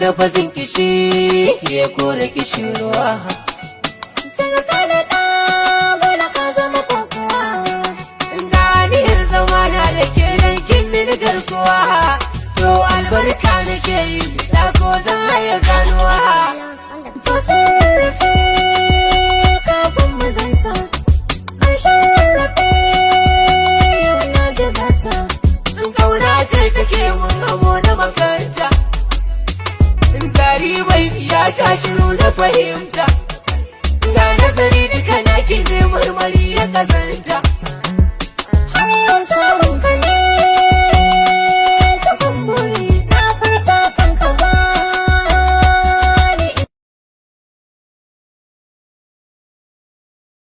lafazin kishi ya kore kishirwa. Sarka da ɗa bala ka zama kokowa. Ganiyar zamana da ke nan kin mini garkuwa. To albarka nake yi da ko zan haya ganuwa. To sarrafe kafin mu zanta, ƙarshen rarrafe yau na jigata. Kauna ce take mun amo na makaranta. Zari bai ya ta shiru na fahimta. Ga nazari duka naki zai marmari ya kasanta.